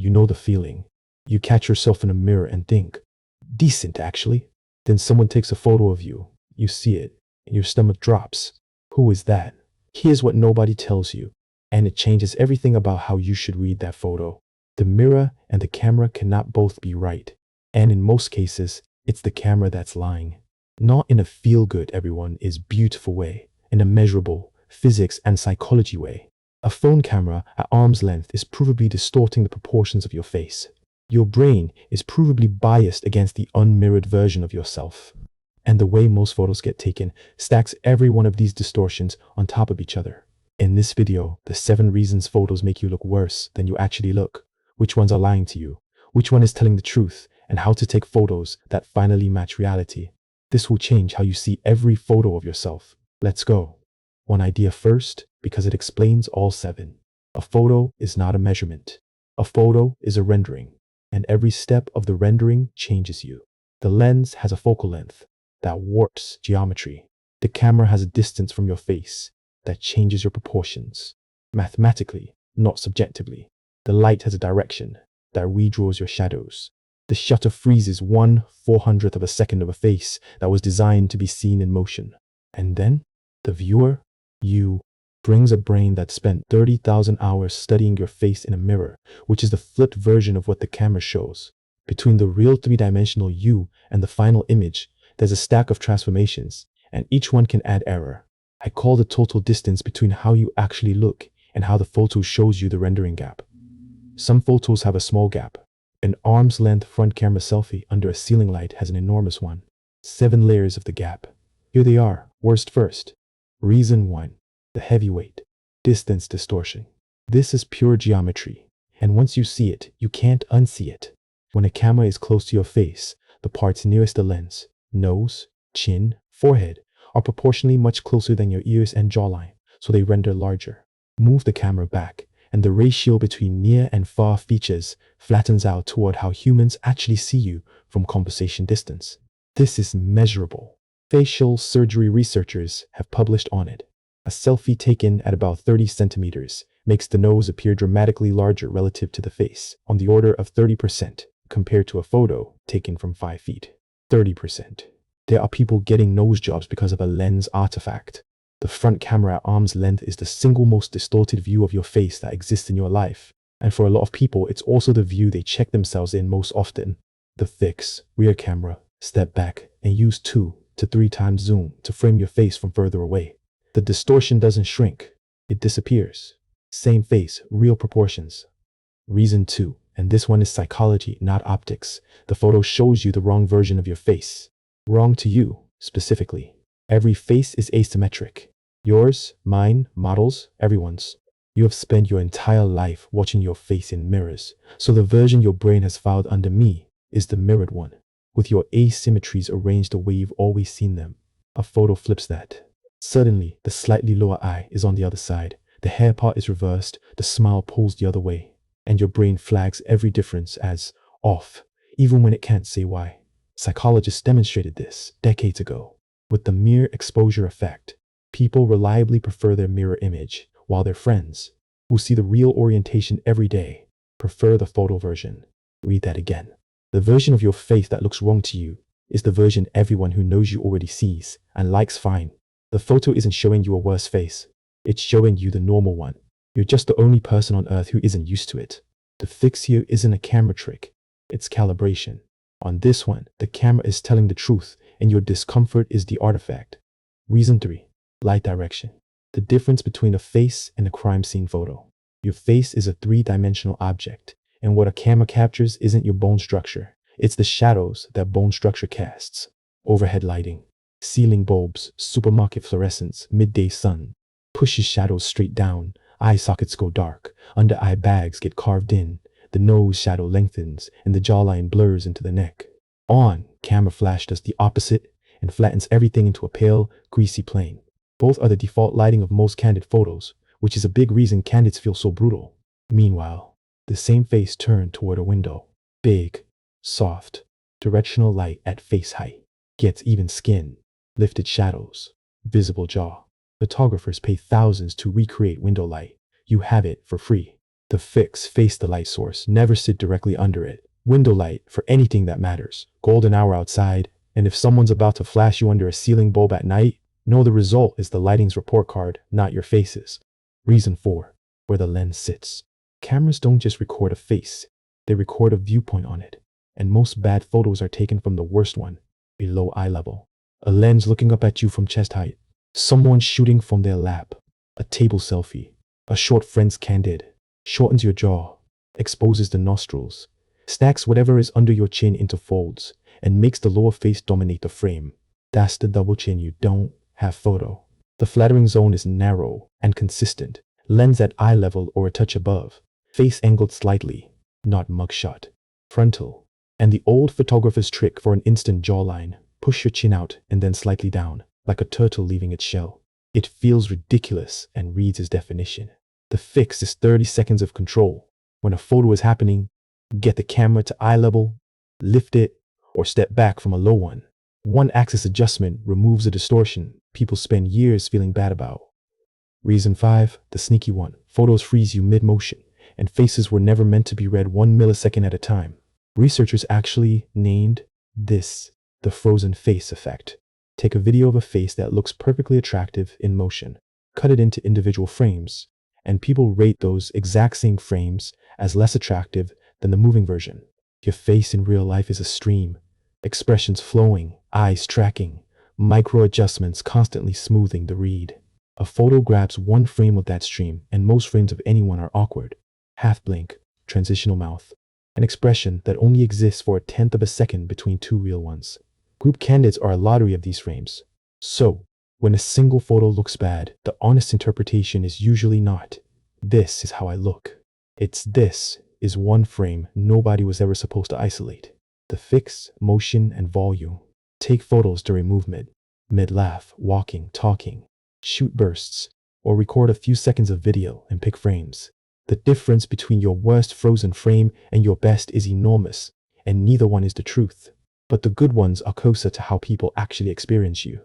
You know the feeling. You catch yourself in a mirror and think, decent actually. Then someone takes a photo of you. You see it, and your stomach drops. Who is that? Here's what nobody tells you, and it changes everything about how you should read that photo. The mirror and the camera cannot both be right. And in most cases, it's the camera that's lying. Not in a feel-good everyone is beautiful way, in a measurable, physics and psychology way. A phone camera at arm's length is provably distorting the proportions of your face. Your brain is provably biased against the unmirrored version of yourself. And the way most photos get taken stacks every one of these distortions on top of each other. In this video, the 7 reasons photos make you look worse than you actually look, which ones are lying to you, which one is telling the truth, and how to take photos that finally match reality. This will change how you see every photo of yourself. Let's go. One idea first, because it explains all 7. A photo is not a measurement. A photo is a rendering, and every step of the rendering changes you. The lens has a focal length that warps geometry. The camera has a distance from your face that changes your proportions. Mathematically, not subjectively. The light has a direction that redraws your shadows. The shutter freezes 1/400th of a second of a face that was designed to be seen in motion. And then, the viewer, you, brings a brain that spent 30,000 hours studying your face in a mirror, which is the flipped version of what the camera shows. Between the real 3-dimensional you and the final image, there's a stack of transformations, and each one can add error. I call the total distance between how you actually look and how the photo shows you the rendering gap. Some photos have a small gap. An arm's length front camera selfie under a ceiling light has an enormous one. 7 layers of the gap. Here they are, worst first. Reason 1. The heavyweight. Distance distortion. This is pure geometry, and once you see it, you can't unsee it. When a camera is close to your face, the parts nearest the lens, nose, chin, forehead, are proportionally much closer than your ears and jawline, so they render larger. Move the camera back, and the ratio between near and far features flattens out toward how humans actually see you from conversation distance. This is measurable. Facial surgery researchers have published on it. A selfie taken at about 30 centimeters makes the nose appear dramatically larger relative to the face, on the order of 30%, compared to a photo taken from 5 feet. 30%. There are people getting nose jobs because of a lens artifact. The front camera at arm's length is the single most distorted view of your face that exists in your life. And for a lot of people, it's also the view they check themselves in most often. The fix, rear camera, step back, and use 2 to 3 times zoom to frame your face from further away. The distortion doesn't shrink, it disappears. Same face, real proportions. Reason 2, and this one is psychology, not optics. The photo shows you the wrong version of your face. Wrong to you, specifically. Every face is asymmetric. Yours, mine, models, everyone's. You have spent your entire life watching your face in mirrors, so the version your brain has filed under me is the mirrored one, with your asymmetries arranged the way you've always seen them. A photo flips that. Suddenly, the slightly lower eye is on the other side, the hair part is reversed, the smile pulls the other way, and your brain flags every difference as off, even when it can't say why. Psychologists demonstrated this decades ago. With the mere exposure effect, people reliably prefer their mirror image, while their friends, who see the real orientation every day, prefer the photo version. Read that again. The version of your face that looks wrong to you is the version everyone who knows you already sees and likes fine. The photo isn't showing you a worse face. It's showing you the normal one. You're just the only person on earth who isn't used to it. The fix here isn't a camera trick. It's calibration. On this one, the camera is telling the truth and your discomfort is the artifact. Reason 3. Light direction. The difference between a face and a crime scene photo. Your face is a 3-dimensional object, and what a camera captures isn't your bone structure. It's the shadows that bone structure casts. Overhead lighting. Ceiling bulbs, supermarket fluorescents, midday sun, pushes shadows straight down, eye sockets go dark, under eye bags get carved in, the nose shadow lengthens, and the jawline blurs into the neck. On, camera flash does the opposite and flattens everything into a pale, greasy plane. Both are the default lighting of most candid photos, which is a big reason candids feel so brutal. Meanwhile, the same face turned toward a window. Big, soft, directional light at face height. Gets even skin. Lifted shadows, visible jaw. Photographers pay thousands to recreate window light. You have it for free. The fix: face the light source, never sit directly under it. Window light for anything that matters. Golden hour outside, and if someone's about to flash you under a ceiling bulb at night, know the result is the lighting's report card, not your faces. Reason 4. Where the lens sits. Cameras don't just record a face, they record a viewpoint on it. And most bad photos are taken from the worst one, below eye level. A lens looking up at you from chest height. Someone shooting from their lap. A table selfie. A short friend's candid. Shortens your jaw. Exposes the nostrils. Stacks whatever is under your chin into folds, and makes the lower face dominate the frame. That's the double chin you don't have photo. The flattering zone is narrow and consistent. Lens at eye level or a touch above. Face angled slightly, not mugshot. Frontal. And the old photographer's trick for an instant jawline. Push your chin out and then slightly down, like a turtle leaving its shell. It feels ridiculous and reads as definition. The fix is 30 seconds of control. When a photo is happening, get the camera to eye level, lift it, or step back from a low one. One axis adjustment removes a distortion people spend years feeling bad about. Reason 5, the sneaky one. Photos freeze you mid-motion, and faces were never meant to be read 1 millisecond at a time. Researchers actually named this the frozen face effect. Take a video of a face that looks perfectly attractive in motion, cut it into individual frames, and people rate those exact same frames as less attractive than the moving version. Your face in real life is a stream, expressions flowing, eyes tracking, micro adjustments constantly smoothing the read. A photo grabs one frame of that stream, and most frames of anyone are awkward. Half blink, transitional mouth, an expression that only exists for 1/10 of a second between two real ones. Group candidates are a lottery of these frames. So, when a single photo looks bad, the honest interpretation is usually not, "This is how I look." It's, "This is one frame nobody was ever supposed to isolate." The fix: motion and volume. Take photos during movement, mid-laugh, walking, talking. Shoot bursts, or record a few seconds of video and pick frames. The difference between your worst frozen frame and your best is enormous, and neither one is the truth. But the good ones are closer to how people actually experience you.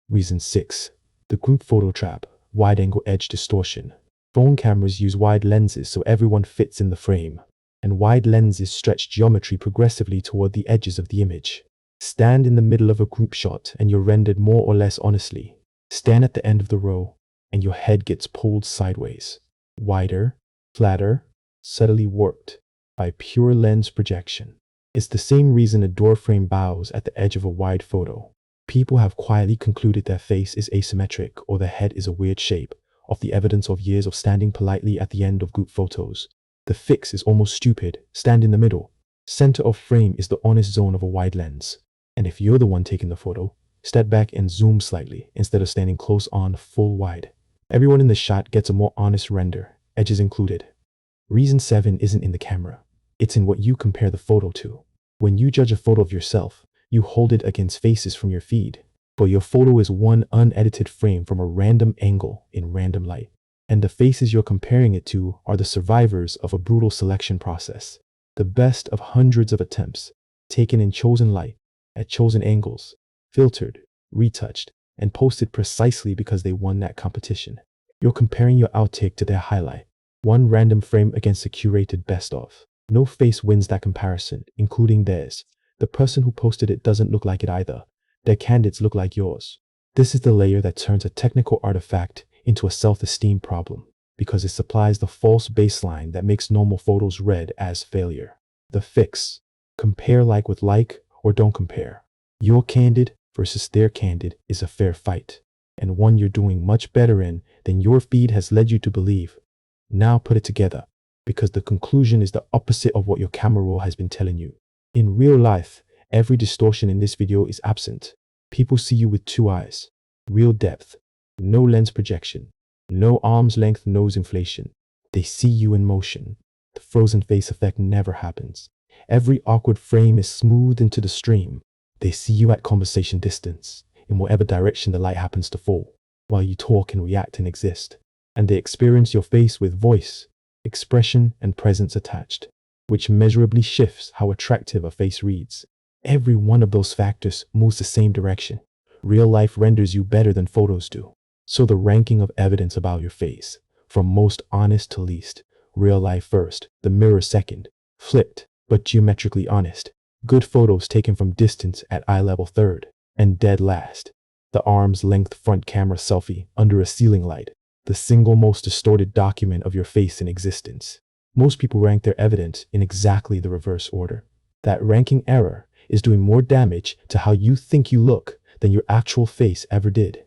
Reason 6. The group photo trap. Wide-angle edge distortion. Phone cameras use wide lenses so everyone fits in the frame, and wide lenses stretch geometry progressively toward the edges of the image. Stand in the middle of a group shot and you're rendered more or less honestly. Stand at the end of the row and your head gets pulled sideways. Wider, flatter, subtly warped by pure lens projection. It's the same reason a door frame bows at the edge of a wide photo. People have quietly concluded their face is asymmetric or their head is a weird shape, of the evidence of years of standing politely at the end of group photos. The fix is almost stupid. Stand in the middle. Center of frame is the honest zone of a wide lens. And if you're the one taking the photo, step back and zoom slightly instead of standing close on full wide. Everyone in the shot gets a more honest render, edges included. Reason 7 isn't in the camera. It's in what you compare the photo to. When you judge a photo of yourself, you hold it against faces from your feed. But your photo is one unedited frame from a random angle in random light. And the faces you're comparing it to are the survivors of a brutal selection process. The best of hundreds of attempts, taken in chosen light, at chosen angles, filtered, retouched, and posted precisely because they won that competition. You're comparing your outtake to their highlight. One random frame against a curated best of. No face wins that comparison, including theirs. The person who posted it doesn't look like it either. Their candidates look like yours. This is the layer that turns a technical artifact into a self-esteem problem, because it supplies the false baseline that makes normal photos read as failure. The fix: compare like with like, or don't compare. Your candid versus their candid is a fair fight, and one you're doing much better in than your feed has led you to believe. Now put it together, because the conclusion is the opposite of what your camera roll has been telling you. In real life, every distortion in this video is absent. People see you with two eyes. Real depth. No lens projection. No arm's length nose inflation. They see you in motion. The frozen face effect never happens. Every awkward frame is smoothed into the stream. They see you at conversation distance, in whatever direction the light happens to fall, while you talk and react and exist. And they experience your face with voice, expression, and presence attached, which measurably shifts how attractive a face reads. Every one of those factors moves the same direction. Real life renders you better than photos do. So the ranking of evidence about your face, from most honest to least, Real life first, the mirror second. Flipped, but geometrically honest. Good photos taken from distance at eye level third. And dead last. The arm's length front camera selfie under a ceiling light. The single most distorted document of your face in existence. Most people rank their evidence in exactly the reverse order. That ranking error is doing more damage to how you think you look than your actual face ever did.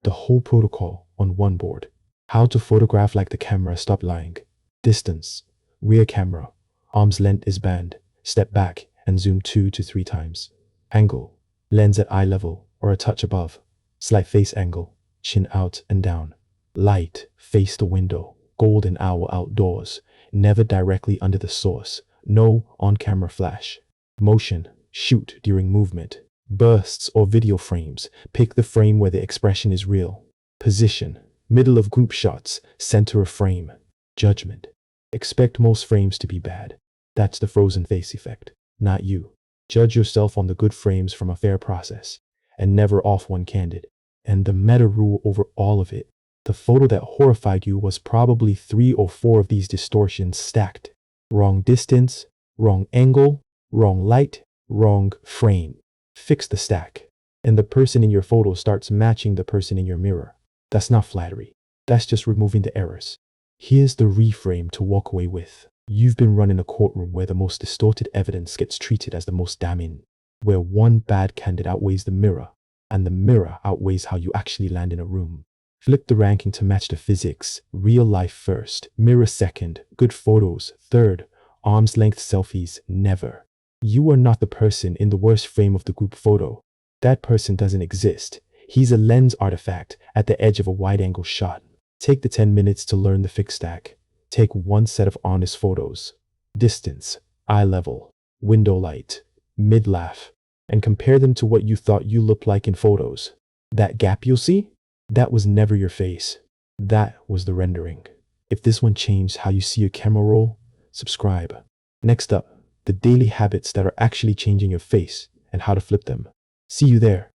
The whole protocol on one board. How to photograph like the camera stopped lying. Distance. Rear camera. Arm's length is banned. Step back and zoom 2 to 3 times. Angle. Lens at eye level or a touch above. Slight face angle. Chin out and down. Light. Face the window. Golden hour outdoors. Never directly under the source. No on-camera flash. Motion. Shoot during movement. Bursts or video frames. Pick the frame where the expression is real. Position. Middle of group shots. Center of frame. Judgment. Expect most frames to be bad. That's the frozen face effect, not you. Judge yourself on the good frames from a fair process, and never off one candid. And the meta rule over all of it. The photo that horrified you was probably 3 or 4 of these distortions stacked. Wrong distance, wrong angle, wrong light, wrong frame. Fix the stack, and the person in your photo starts matching the person in your mirror. That's not flattery. That's just removing the errors. Here's the reframe to walk away with. You've been running a courtroom where the most distorted evidence gets treated as the most damning, where one bad candid outweighs the mirror, and the mirror outweighs how you actually land in a room. Flip the ranking to match the physics. Real life first, mirror second, good photos third, arm's length selfies never. You are not the person in the worst frame of the group photo. That person doesn't exist. He's a lens artifact at the edge of a wide-angle shot. Take the 10 minutes to learn the fixed stack. Take one set of honest photos. Distance, eye level, window light, mid-laugh, and compare them to what you thought you looked like in photos. That gap you'll see? That was never your face. That was the rendering. If this one changed how you see your camera roll, subscribe. Next up, the daily habits that are actually changing your face and how to flip them. See you there.